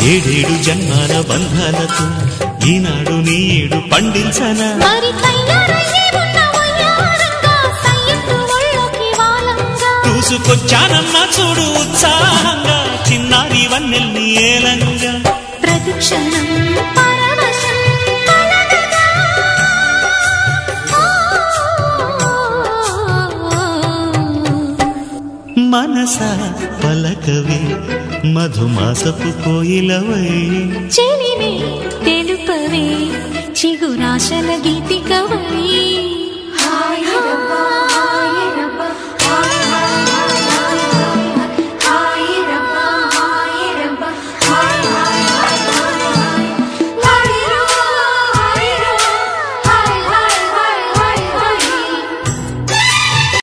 ఏడేడు జన్మాల బంధాలతో ఈనాడు నీ ఏడు పండించనా చూసుకొచ్చానమ్మా చూడు ఉత్సాహంగా చిన్నారి వన్నెల్ని ఏలంగా ప్రతిక్షణం మనసా పలకవే మధుమాసపు కోయిలవై చెలినే తెలుపవే చిగురాశల గీతికవై